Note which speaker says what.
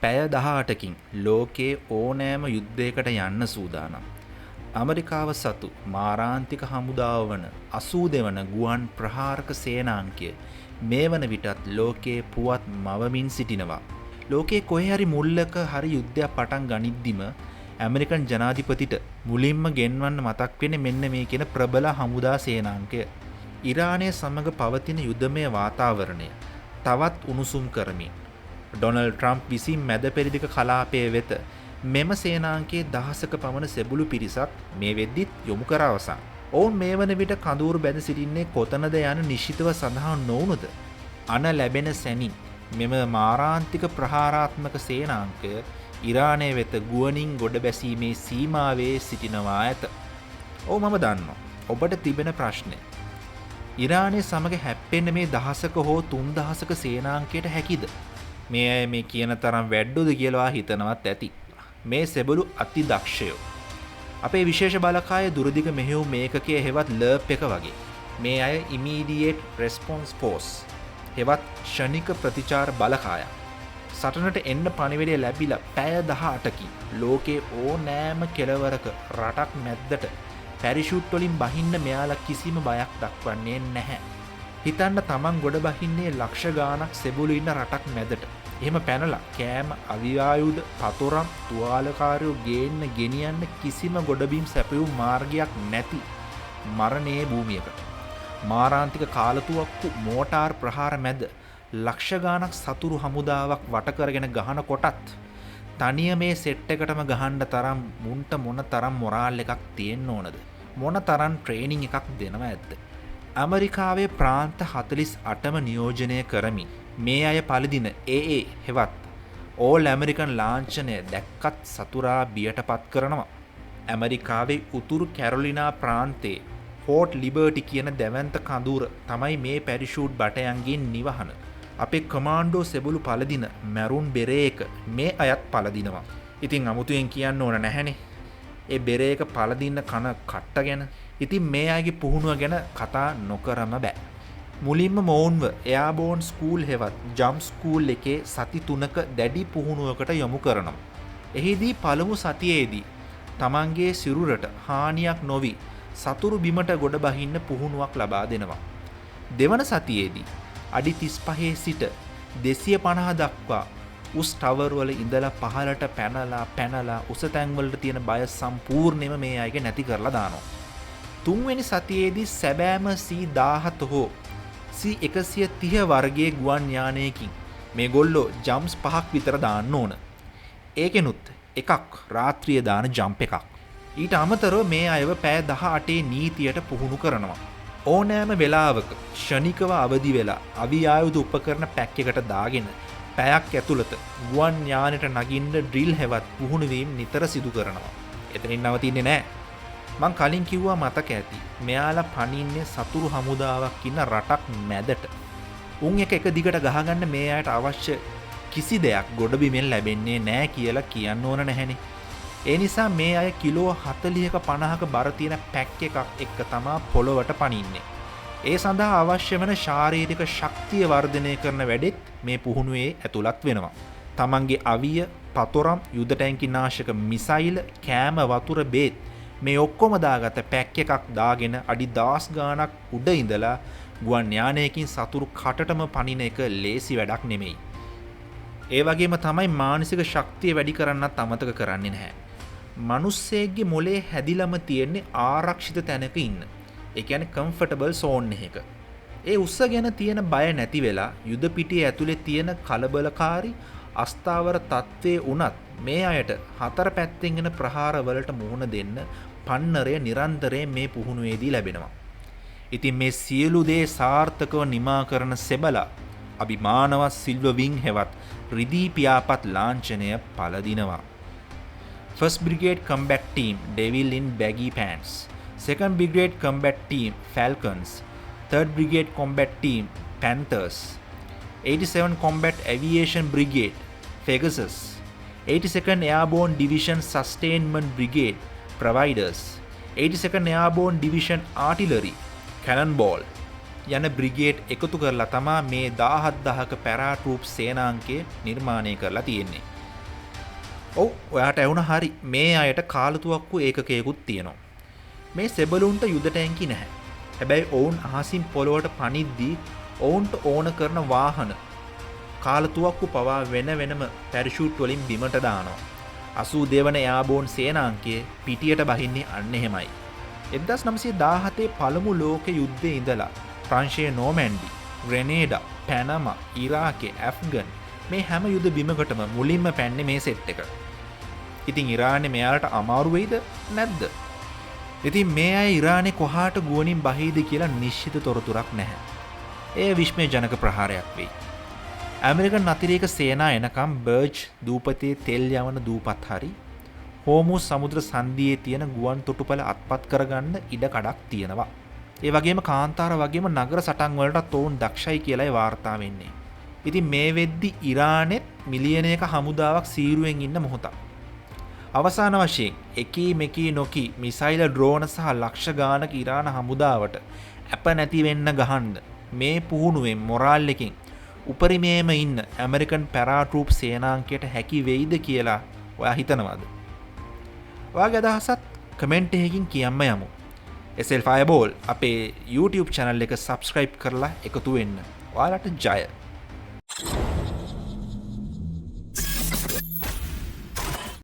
Speaker 1: පැය 18කින් ලෝකයේ ඕනෑම යුද්ධයකට යන්න සූදානම්. ඇමරිකාව සතු මාරාන්තික හමුදාව වන 82 වන ගුවන් ප්‍රහාරක සේනාංකය මේ වන විටත් ලෝකයේ පුවත් මවමින් සිටිනවා. ලෝකයේ කොහේ හරි මුල්ලක හරි යුද්ධයක් පටන් ගනිද්දිම ඇමරිකන් ජනාධිපතිට මුලින්ම ගෙන්වන්න මතක් වෙන්නේ මෙන්න මේ කියන ප්‍රබල හමුදා සේනාංකය. ඉරානය සමග පවතින යුද්ධමය වාතාවරණය තවත් උණුසුම් කරමින් ඩොනල්ඩ් ට්‍රම්ප් විසින් මැද පෙරදිග කලාපයේ වෙත මෙම සේනාංකයේ දහසක පමණ සෙබළු පිරිසක් මේ වෙද්දිත් යොමු කර අවසන්. ඔවුන් මේ වන විට කඳවුරු බැඳ සිටින්නේ කොතනද යන නිශ්චිතව සඳහන් නොවුනද අන ලැබෙන සැනින් මෙම මාරාන්තික ප්‍රහාරාත්මක සේනාංකය ඉරානය වෙත ගුවනින් ගොඩ බැසීමේ සීමාවේ සිටිනවා ඇත. ඔව් මම දන්නවා. ඔබට තිබෙන ප්‍රශ්නය. ඉරානය සමග හැප්පෙන්න මේ දහසක හෝ 3000ක සේනාංකයට හැකිද? මේ අය මේ කියන තරම් වැඩ්ඩුද කියලා හිතනවත් ඇති. මේ සෙබළු අති දක්ෂයෝ. අපේ විශේෂ බලකාය දුරදිග මෙහෙයුම් මේකකයේ හෙවත් ලර්ප් එක වගේ. මේ අය ඉමීඩියේට් රෙස්පොන්ස් ෆෝස් හෙවත් ෂණික ප්‍රතිචාර බලකායක්. සටනට එන්න පණිවිඩය ලැබිලා පැය 18කින් ලෝකේ ඕනෑම කෙළවරක රටක් මැද්දට පැරිෂූට් වලින් බහින්න මෙයාලා කිසිම බයක් දක්වන්නේ නැහැ. හිතන්න තමන් ගොඩ බහින්නේ ලක්ෂ ගාණක් සෙබළු ඉන්න රටක් මැදට. එහෙම පැනලා කෑම අවියායුධ පතොරම් තුවාලකාරයෝ ගේන්න ගෙනියන්න කිසිම ගොඩබිම් සැපයුම් මාර්ගයක් නැති මරණයේ භූමියකට. මාරාන්තික කාලතුවක්කු මෝටාර් ප්‍රහාර මැද ලක්ෂ ගාණක් සතුරු හමුදාවක් වට කරගෙන ගහන කොටත් තනිය මේ සෙට් එකටම ගහන්න තරම් මුන්ට මොන තරම් මොරාල් එකක් තියෙන්න ඕනද? මොන තරම් ට්‍රේනින් එකක් දෙනවා ඇද්ද? ඇමරිකාවේ ප්‍රාන්ත 48ම නියෝජනය කරමින් මේ අය පළදින AA හෙවත් ඕල් ඇමරිකන් ලාංඡනය දැක්කත් සතුරා බියටපත් කරනවා. ඇමරිකාවේ උතුරු කැරොලිනා ප්‍රාන්තයේ ෆෝර්ට් ලිබර්ටි කියන දැවැන්ත කඳුර තමයි මේ පැරිෂූට් බටයන්ගෙන් නිවහන. අපේ කමාන්ඩෝ සෙබළු පළදින මැරුන් බෙරේක මේ අයත් පළදිනවා. ඉතින් අමුතුවෙන් කියන්න ඕන නැහැනේ. ඒ බෙරේක පළදින්න කන කට්ට ගැන. ඉතින් මේ අයගේ පුහුණුව ගැන කතා නොකරම බෑ. මුලින්ම මොවුන්ව එයාබෝන් ස්කූල් හෙවත් ජම්ප් ස්කූල් එකේ සති 3ක දැඩි පුහුණුවකට යොමු කරනවා. එහිදී පළමු සතියේදී තමන්ගේ සිරුරට හානියක් නොවි සතුරු බිමට ගොඩ බහින්න පුහුණුවක් ලබා දෙනවා. දෙවන සතියේදී අඩි 35 සිට 250 දක්වා උස් ටවර් වල ඉඳලා පහළට පැනලා උස තැන්වලට තියෙන බය සම්පූර්ණයෙන්ම මේ අයගේ නැති කරලා දානවා. තුන්වෙනි සතියේදී සැබෑම C-17 හෝ C-130 වර්ගයේ ගුවන් යානයකින් මේ ගොල්ලෝ ජම්ප්ස් 5ක් විතර දාන්න ඕන. ඒකෙනුත් එකක් රාත්‍රිය දාන ජම්ප් එකක්. ඊට අමතරව මේ අයව පැය 18 නීතියට පුහුණු කරනවා. ඕනෑම වෙලාවක ෂණිකව අවදි වෙලා අවියායුධ උපකරණ පැක් එකට දාගෙන පැයක් ඇතුළත ගුවන් යානෙට නගින්න ඩ්‍රිල් හෙවත් පුහුණු වීම නිතර සිදු කරනවා. එතනින් නවතින්නේ නැහැ. මං කලින් කිව්වා මතක ඇති. මෙයාලා පනින්නේ සතුරු හමුදාවක් ඉන්න රටක් මැදට. උන් එක දිගට ගහගන්න මේ අයට අවශ්‍ය කිසි දෙයක් ගොඩබිමෙන් ලැබෙන්නේ නැහැ කියලා කියන්න ඕන නැහැනේ. ඒ නිසා මේ අය කිලෝ 40ක 50ක බර තියෙන පැක් එකක් එක්ක තමා පොළොවට පනින්නේ. ඒ සඳහා අවශ්‍ය වෙන ශාරීරික ශක්තිය වර්ධනය කරන වැඩෙත් මේ පුහුණුවේ ඇතුළත් වෙනවා. තමන්ගේ අවිය, පතොරම්, යුද ටැංකි නාශක මිසයිල්, කෑම, වතුර, බේත් මේ ඔක්කොම දාගත්ත පැක් එකක් දාගෙන අඩි 10 ගාණක් උඩ ඉඳලා ගුවන් යානයකින් සතුරු කටටම පනින එක ලේසි වැඩක් නෙමෙයි. ඒ වගේම තමයි මානසික ශක්තිය වැඩි කරන්නත් අමතක කරන්නේ නැහැ. මිනිස්සෙක්ගේ මොලේ හැදිලම තියෙන්නේ ආරක්ෂිත තැනක ඉන්න. ඒ කියන්නේ කම්ෆර්ටබල් සෝන් එකක. ඒ උස්සගෙන තියෙන බය නැති වෙලා යුද පිටියේ ඇතුලේ තියෙන කලබලකාරී අස්ථාවර තත්ත්වයේ උනත් මේ අයට හතර පැත්තෙන් එන ප්‍රහාර වලට මුහුණ දෙන්න පන්නරය නිරන්තරයෙන් මේ පුහුණුවේදී ලැබෙනවා. ඉතින් මේ සියලු දේ සාර්ථකව නිමා කරන සෙබලා අභිමානවත් සිල්ව විං හෙවත් රිදී පියාපත් ලාංඡනය පළදිනවා. First Brigade Combat Team Devil in Baggy Pants, Second Brigade Combat Team Falcons, Third Brigade Combat Team Panthers, 87 Combat Aviation Brigade Pegasus, 82nd Airborne Division Sustainment Brigade Providers, 82nd Airborne Division Artillery Cannonball යන brigade එකතු කරලා තමා මේ 17000ක පැරාට්‍රූප් සේනාංකය නිර්මාණය කරලා තියෙන්නේ. ඔව් ඔයාට ඇහුණ හරි. මේ අයට කාලතුවක්කු ඒකකයකුත් තියෙනවා. මේ සෙබළුන්ට යුද ටැංකි නැහැ. හැබැයි ඔවුන් අහසින් පොළොවට පනිද්දී ඔවුන්ට ඕන කරන වාහන කාලතුවක්කු පවා වෙන වෙනම පැරෂූට් වලින් බිමට දානවා. 82 වන එයාබෝන් සේනාංකයේ පිටියට බහින්නේ අන්න එහෙමයි. 1917 පළමු ලෝක යුද්ධයේ ඉඳලා ප්‍රංශයේ නෝමැන්ඩි, ග්‍රෙනේඩා, පැනමා, ඉරාකේ, ඇෆ්ගන් මේ හැම යුද බිමකටම මුලින්ම පැන්නේ මේ සෙට් එක. ඉතින් ඉරානේ මෙයාලට අමාරු වෙයිද නැද්ද? ඉතින් මේ අය ඉරානේ කොහාට ගුවනින් බහීද කියලා නිශ්චිත තොරතුරක් නැහැ. ඒ විශ්මයජනක ප්‍රහාරයක් වෙයි. ඇමරිකන් අතිරේක සේනා එනකම් බර්ජ් දූපතේ තෙල් යවන දූපත් හරි හෝමුස් සමුද්‍ර සන්ධියේ තියෙන ගුවන් තොටුපළ අත්පත් කරගන්න ඉඩ කඩක් තියෙනවා. ඒ වගේම කාන්තාර වගේම නගර සටන් වලටත් ඔවුන් දක්ෂයි කියලායි වාර්තා වෙන්නේ. ඉතින් මේ වෙද්දි ඉරානෙත් මිලියනයක හමුදාවක් සීරුවෙන් ඉන්න මොහොතක්. අවසාන වශයෙන් එකී මෙකී නොකී මිසයිල ඩ්‍රෝන සහ ලක්ෂ ගානක ඉරාන හමුදාවට අප නැති වෙන්න ගහන්න මේ පුහුණුවෙන් මොරාල් එකකින් උපරිමයේම ඉන්න ඇමරිකන් පැරාට්‍රූප් සේනාංකයට හැකි වෙයිද කියලා ඔයා හිතනවාද? ඔයාගේ අදහසත් කමෙන්ට් එකකින් කියන්න යමු. SL Fireball අපේ YouTube channel එක subscribe කරලා එකතු වෙන්න. ඔයාලට ජය.